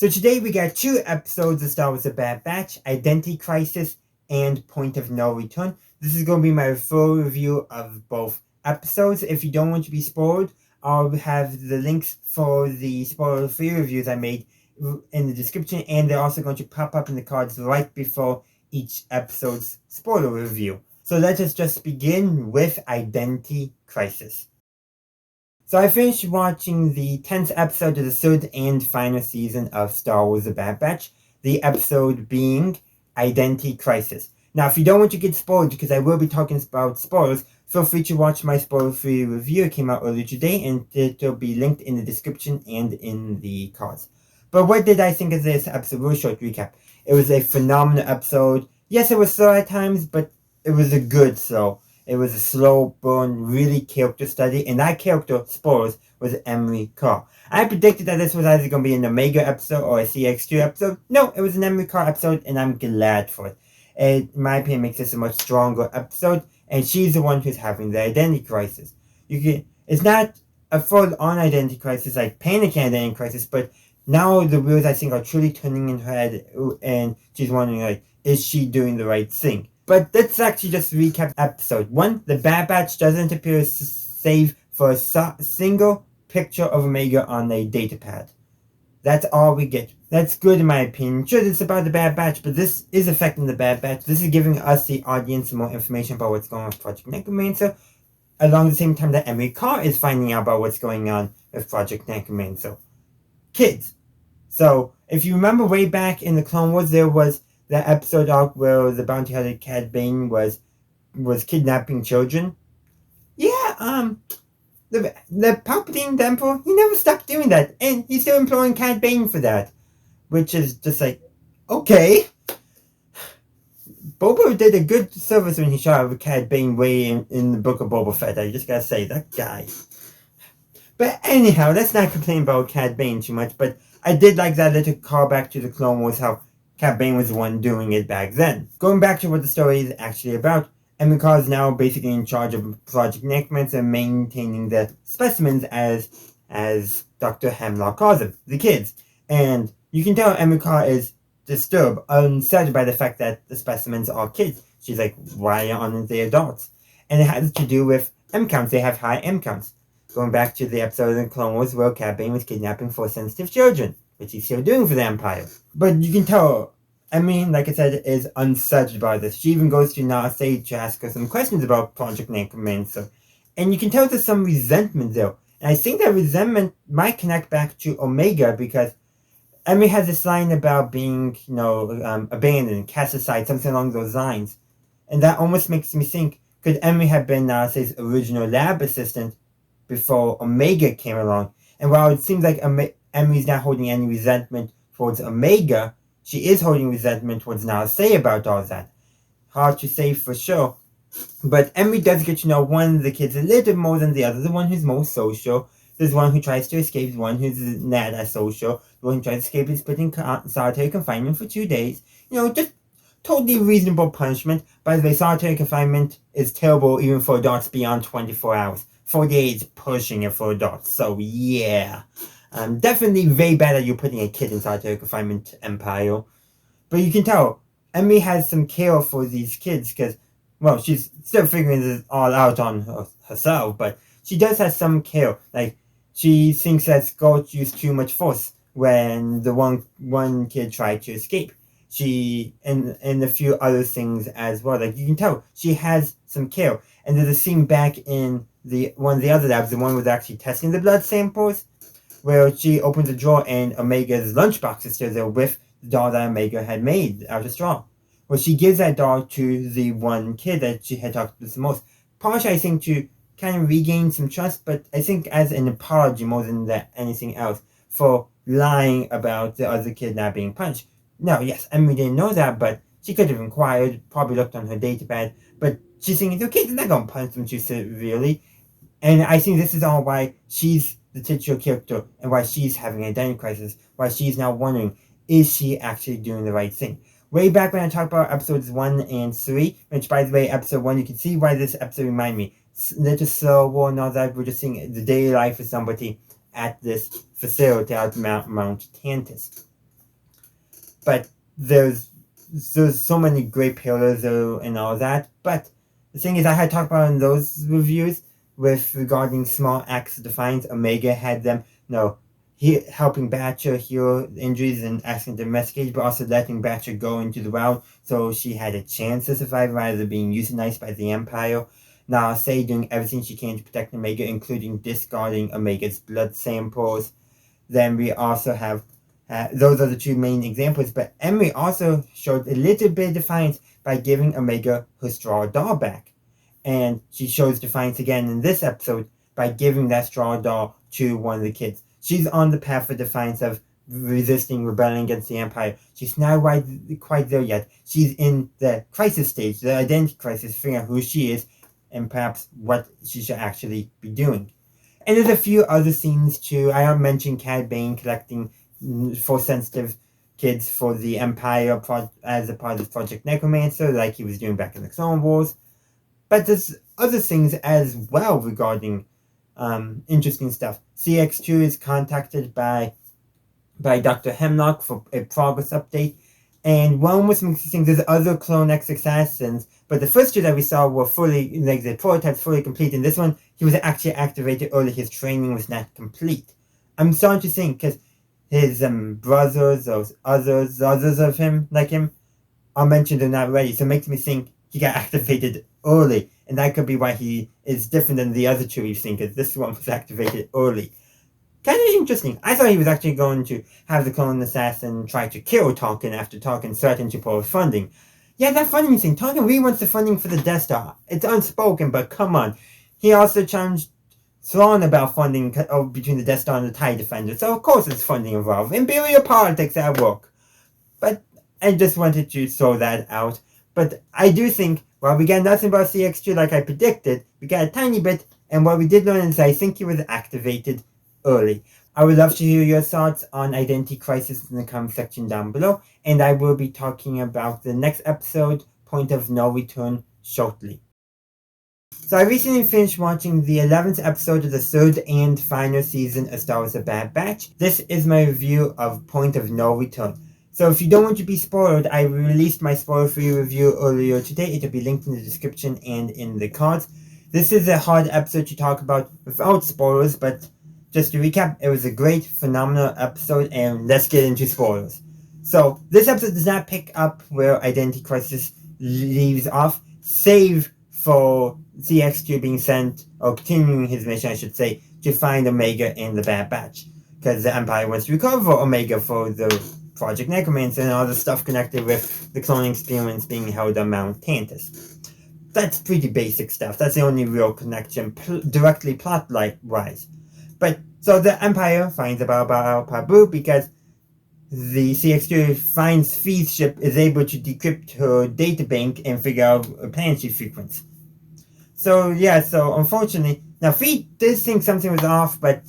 So today we got 2 episodes of Star Wars: The Bad Batch, Identity Crisis, and Point of No Return. This is going to be my full review of both episodes. If you don't want to be spoiled, I'll have the links for the spoiler-free reviews I made in the description, and they're also going to pop up in the cards right before each episode's spoiler review. So let us just begin with Identity Crisis. So I finished watching the 10th episode of the third and final season of Star Wars: The Bad Batch, the episode being Identity Crisis. Now, if you don't want to get spoiled, because I will be talking about spoilers, feel free to watch my spoiler-free review. It came out earlier today, and it'll be linked in the description and in the cards. But what did I think of this episode? Real short recap. It was a phenomenal episode. Yes, it was slow at times, but it was a good slow. It was a slow burn, really character study, and that character, spoilers, was Emery Carr. I predicted that this was either going to be an Omega episode or a CX2 episode. No, it was an Emery Carr episode, and I'm glad for it. It, in my opinion, makes this a much stronger episode, and she's the one who's having the identity crisis. It's not a full-on identity crisis like Panic and Identity Crisis, but now the wheels, I think, are truly turning in her head, and she's wondering, like, is she doing the right thing? But let's actually just recap episode 1. The Bad Batch doesn't appear save for a single picture of Omega on a datapad. That's all we get. That's good in my opinion. Sure, it's about the Bad Batch, but this is affecting the Bad Batch. This is giving us, the audience, more information about what's going on with Project Necromancer, along the same time that Emery Carr is finding out about what's going on with Project Necromancer. Kids. So, if you remember way back in the Clone Wars, there was that episode arc where the bounty hunter Cad Bane was kidnapping children. Yeah, the Palpatine Emperor, he never stopped doing that, and he's still employing Cad Bane for that, which is just like, okay. Boba did a good service when he shot with Cad Bane way in the Book of Boba Fett. I just gotta say, that guy. But anyhow, let's not complain about Cad Bane too much, but I did like that little callback to the Clone Wars, how Cad Bane was the one doing it back then. Going back to what the story is actually about, Emery Carr is now basically in charge of Project Necromancer and maintaining the specimens as Dr. Hemlock calls them, the kids. And you can tell Emery Carr is disturbed, unsettled by the fact that the specimens are kids. She's like, why aren't they adults? And it has to do with M counts. They have high M counts. Going back to the episode of the Clone Wars where Cad Bane was kidnapping Force-sensitive children, which he's still doing for the Empire. But you can tell, like I said, is unsettled by this. She even goes to Narset to ask her some questions about Project Necromancer. And you can tell there's some resentment there. And I think that resentment might connect back to Omega, because Emery has this line about being, abandoned, cast aside, something along those lines. And that almost makes me think, could Emery have been Narset's original lab assistant before Omega came along? And while it seems like Emery's not holding any resentment towards Omega, she is holding resentment towards Narset about all that. Hard to say for sure. But Emery does get to know one of the kids a little more than the other. The one who's most social. There's one who tries to escape, one who's not as social. The one who tries to escape is put in solitary confinement for 2 days. Just totally reasonable punishment. By the way, solitary confinement is terrible even for adults beyond 24 hours. 48 is pushing it for adults. So yeah. Definitely very bad that you're putting a kid in solitary confinement, Empire. But you can tell, Emery has some care for these kids, because, well, she's still figuring this all out on herself, but she does have some care. Like, she thinks that Scout used too much force when the one kid tried to escape. And a few other things as well. Like, you can tell, she has some care. And there's a scene back in one of the other labs, the one with actually testing the blood samples, where she opens a drawer and Omega's lunchbox is still there with the doll that Omega had made out of straw. Well, she gives that doll to the one kid that she had talked to the most. Partially, I think, to kind of regain some trust, but I think as an apology more than anything else for lying about the other kid not being punched. No, yes, Emery didn't know that, but she could have inquired, probably looked on her datapad, but she's thinking, okay, they're not going to punch them too severely. And I think this is all why she's the titular character, and why she's having an identity crisis, why she's now wondering, is she actually doing the right thing? Way back when I talked about episodes 1 and 3, which, by the way, episode 1, you can see why this episode reminded me. Little slower and all that, we're just seeing the daily life of somebody at this facility at Mount Tantis. but there's so many great pillars and all that. But the thing is, I had talked about in those reviews with regarding small acts of defiance. Omega had them, helping Batcher heal injuries and asking to domesticate, but also letting Batcher go into the wild so she had a chance to survive rather than being euthanized by the Empire. Now, say doing everything she can to protect Omega, including discarding Omega's blood samples. Then we also have those are the two main examples, but Emery also showed a little bit of defiance by giving Omega her straw doll back. And she shows defiance again in this episode by giving that straw doll to one of the kids. She's on the path of defiance of resisting, rebelling against the Empire. She's not quite there yet. She's in the crisis stage, the identity crisis, figuring out who she is and perhaps what she should actually be doing. And there's a few other scenes too. I mentioned Cad Bane collecting Force sensitive kids for the Empire as a part of Project Necromancer, like he was doing back in the Clone Wars. But there's other things as well regarding interesting stuff. CX2 is contacted by Dr. Hemlock for a progress update. And one was mixing, there's other Clone X assassins, but the first two that we saw were fully, like the prototypes fully complete. And this one, he was actually activated early. His training was not complete. I'm starting to think, because his brothers or others of him, like him, are mentioned and not ready. So it makes me think he got activated early. And that could be why he is different than the other two we've seen, because this one was activated early. Kind of interesting. I thought he was actually going to have the clone assassin try to kill Tarkin after Tarkin threatened to pull funding. Yeah, that funding thing. Tarkin really wants the funding for the Death Star. It's unspoken, but come on. He also challenged Thrawn about funding between the Death Star and the TIE Defender, so of course it's funding involved. Imperial politics at work. But I just wanted to throw that out. But I do think, while we got nothing about CX2 like I predicted, we got a tiny bit, and what we did learn is I think he was activated early. I would love to hear your thoughts on Identity Crisis in the comment section down below, and I will be talking about the next episode, Point of No Return, shortly. So I recently finished watching the 11th episode of the third and final season of Star Wars: The Bad Batch. This is my review of Point of No Return. So if you don't want to be spoiled, I released my spoiler-free review earlier today. It will be linked in the description and in the cards. This is a hard episode to talk about without spoilers, but just to recap, it was a great, phenomenal episode, and let's get into spoilers. So, this episode does not pick up where Identity Crisis leaves off, save for CX2 being sent, or continuing his mission, I should say, to find Omega in the Bad Batch. Because the Empire wants to recover Omega for the Project Necromancer and all the stuff connected with the cloning experiments being held on Mount Tantis. That's pretty basic stuff. That's the only real connection, directly plot-wise. But, so the Empire finds about Pabu because the CX2 finds Fee's ship is able to decrypt her databank and figure out a planetary frequency. So, yeah, so unfortunately, now Fee did think something was off, but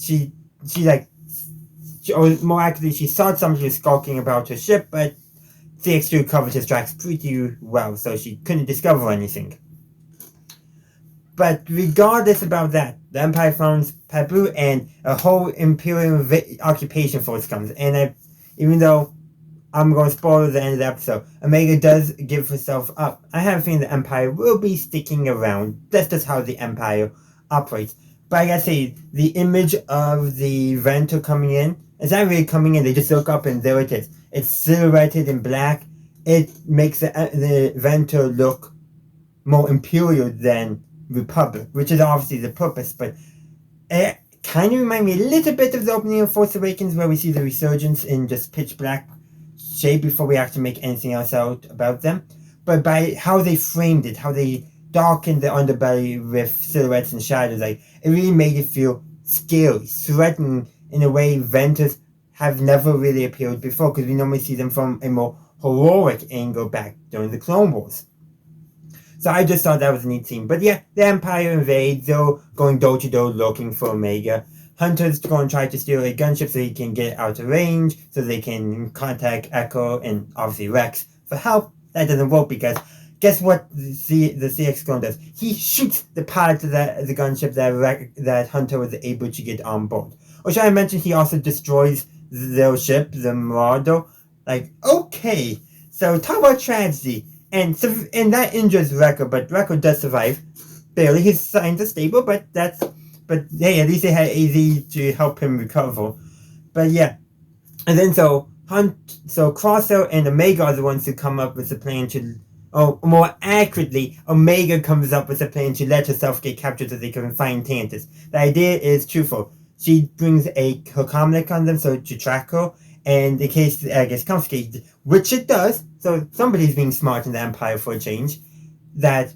or more accurately, she thought somebody was skulking about her ship, but CX2 covered his tracks pretty well, so she couldn't discover anything. But regardless about that, the Empire founds Pabu and a whole Imperial occupation force comes. And even though I'm going to spoil the end of the episode, Omega does give herself up. I have a feeling the Empire will be sticking around. That's just how the Empire operates. But I gotta say, the image of the Ventor coming in, it's not really coming in, they just look up and there it is. It's silhouetted in black. It makes the Ventor look more Imperial than Republic, which is obviously the purpose, but it kind of reminds me a little bit of the opening of Force Awakens, where we see the resurgence in just pitch black shade before we actually make anything else out about them. But by how they framed it, how they darkened the underbelly with silhouettes and shadows, it really made it feel scary, threatening in a way Venters have never really appeared before, because we normally see them from a more heroic angle back during the Clone Wars. So I just thought that was a neat scene. But yeah, the Empire invades, they're going door to door looking for Omega. Hunter's going to try to steal a gunship so he can get out of range, so they can contact Echo and obviously Rex for help. That doesn't work because guess what the CX clone does? He shoots the pilot of the gunship that Hunter was able to get on board. Or should I mention he also destroys their ship, the Marauder? Okay, Okay, so talk about tragedy. And that injures Rekko, but Rekko does survive. Barely. His signs are stable, but hey, at least they had AZ to help him recover. But yeah. And then so Crosshair and Omega are the ones who come up with the plan to, or more accurately, Omega comes up with a plan to let herself get captured so they can find Tantis. The idea is twofold. She brings her comlink on them so to track her, and in case it gets confiscated, which it does, so somebody's being smart in the Empire for a change, that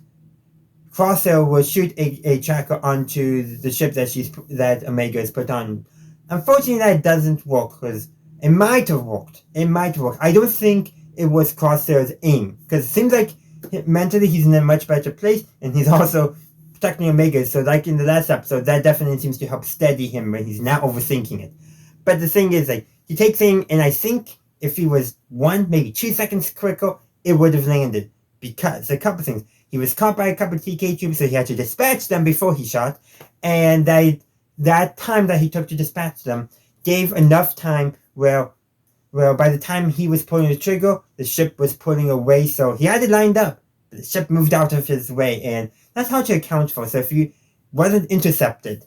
Crosshair will shoot a tracker onto the ship that Omega has put on. Unfortunately, that doesn't work, because it might have worked. I don't think it was Crosshair's aim, because it seems like mentally he's in a much better place, and he's also protecting Omega, so like in the last episode, that definitely seems to help steady him when he's not overthinking it. But the thing is, like, he takes aim, and I think if he was 1, maybe 2 seconds quicker, it would have landed. Because a couple things. He was caught by a couple of TK troops, so he had to dispatch them before he shot, and that time that he took to dispatch them gave enough time where by the time he was pulling the trigger, the ship was pulling away, so he had it lined up. The ship moved out of his way, and that's hard to account for, so if he wasn't intercepted.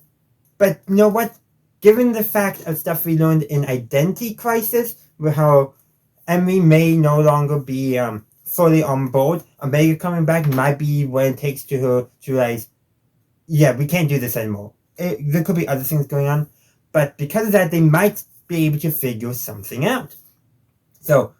But you know what? Given the fact of stuff we learned in Identity Crisis, where how Emery may no longer be fully on board, Omega coming back might be what it takes to her to realize, yeah, we can't do this anymore. There could be other things going on, but because of that, they might be able to figure something out. So,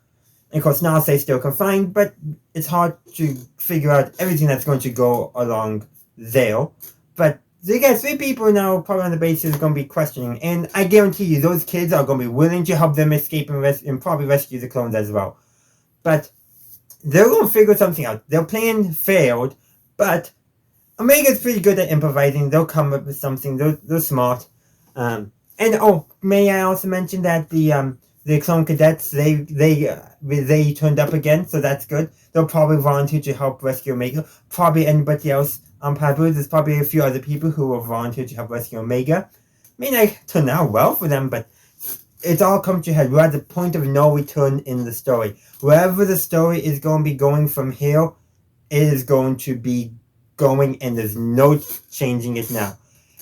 of course, now they're still confined, but it's hard to figure out everything that's going to go along there. But again, 3 people now probably on the base is going to be questioning, and I guarantee you those kids are going to be willing to help them escape and probably rescue the clones as well. But they're going to figure something out. Their plan failed, but Omega's pretty good at improvising. They'll come up with something. They're smart. And may I also mention that the clone cadets they turned up again, so that's good. They'll probably volunteer to help rescue Omega. Probably anybody else on Pabu. There's probably a few other people who will volunteer to help rescue Omega. May not turn out well for them, but it's all come to a head. We're at the point of no return in the story. Wherever the story is going to be going from here, it is going to be going, and there's no changing it now.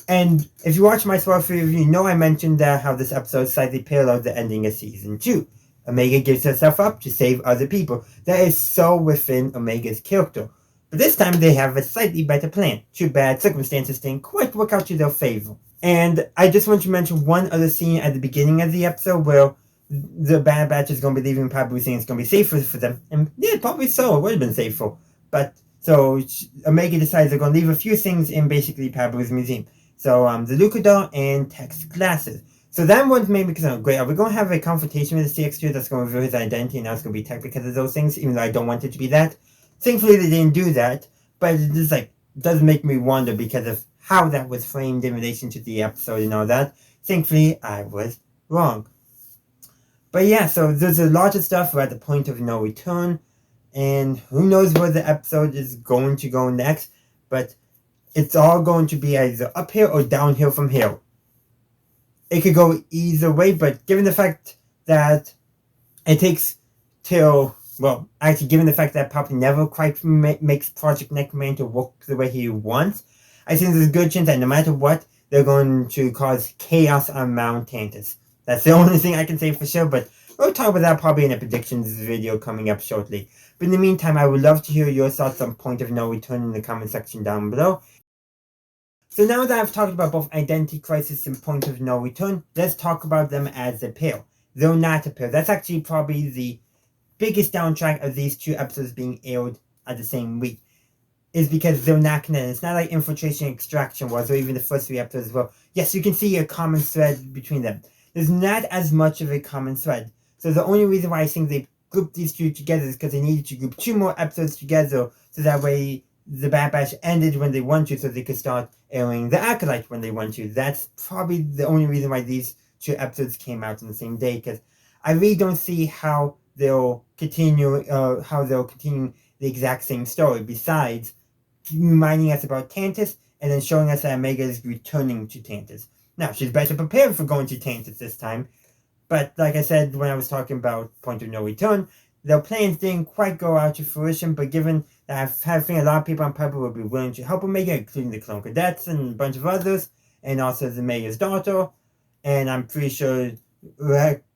And if you watch my spoiler review, you know I mentioned how this episode slightly parallels the ending of Season 2. Omega gives herself up to save other people. That is so within Omega's character. But this time they have a slightly better plan. Too bad circumstances didn't quite work out to their favor. And I just want to mention one other scene at the beginning of the episode where the Bad Batch is going to be leaving Pabu, saying it's going to be safer for them. And yeah, probably so. It would have been safer. But so Omega decides they're going to leave a few things in basically Pabu's museum. So the Lucador and Tech's glasses. So that one's made me concerned. Great, are we going to have a confrontation with the CX2 that's going to reveal his identity, and now it's going to be Tech because of those things, even though I don't want it to be that? Thankfully they didn't do that, but it just does make me wonder because of how that was framed in relation to the episode and all that. Thankfully I was wrong. But yeah, so there's a lot of stuff. We're at the point of no return, and who knows where the episode is going to go next, but it's all going to be either uphill or downhill from here. It could go either way, but given the fact that it takes till, well, actually given the fact that Papa never quite makes Project Necromancer work the way he wants, I think there's a good chance that no matter what, they're going to cause chaos on Mount Tantis. That's the only thing I can say for sure, but we'll talk about that probably in a predictions video coming up shortly. But in the meantime, I would love to hear your thoughts on Point of No Return in the comment section down below. So now that I've talked about both Identity Crisis and Point of No Return, let's talk about them as a pair. They're not a pair. That's actually probably the biggest downtrack of these 2 episodes being aired at the same week. Is because they're not connected. It's not like Infiltration and Extraction was, or even the first 3 episodes as well. Yes, you can see a common thread between them. There's not as much of a common thread. So the only reason why I think they grouped these 2 together is because they needed to group 2 more episodes together, so that way the Bad Batch ended when they want to, so they could start airing the Acolyte when they want to. That's probably the only reason why these 2 episodes came out on the same day, because I really don't see how they'll continue the exact same story, besides reminding us about Tantis and then showing us that Omega is returning to Tantis. Now, she's better prepared for going to Tantis this time, but like I said when I was talking about Point of No Return, Their plans didn't quite go out to fruition, but given that I have a feeling a lot of people on Piper will be willing to help Omega, including the Clone Cadets and a bunch of others, and also the Mayor's daughter, and I'm pretty sure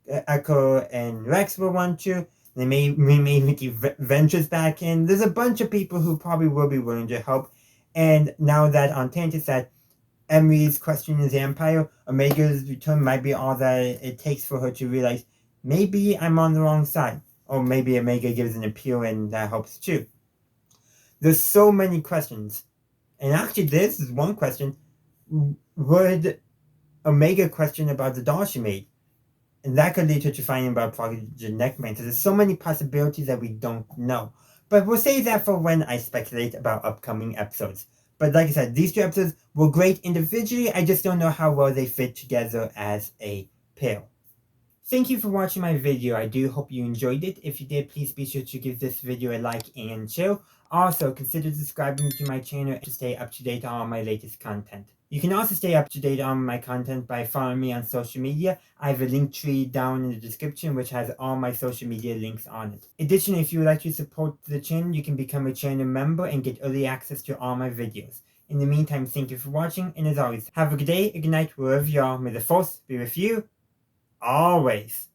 Echo and Rex will want to. They may Mickey Ventures back in. There's a bunch of people who probably will be willing to help, and now that on Tantis that Emery's questioning the Empire, Omega's return might be all that it takes for her to realize maybe I'm on the wrong side. Or maybe Omega gives an appeal and that helps too. There's so many questions. And actually this is one question. Would Omega question about the doll she made? And that could lead her to finding about Project Neckman. So there's so many possibilities that we don't know. But we'll save that for when I speculate about upcoming episodes. But like I said, these 2 episodes were great individually. I just don't know how well they fit together as a pair. Thank you for watching my video. I do hope you enjoyed it. If you did, please be sure to give this video a like and share. Also, consider subscribing to my channel to stay up to date on all my latest content. You can also stay up to date on my content by following me on social media. I have a link tree down in the description which has all my social media links on it. Additionally, if you would like to support the channel, you can become a channel member and get early access to all my videos. In the meantime, thank you for watching, and as always, have a good day, a good night, wherever you are. May the Force be with you always.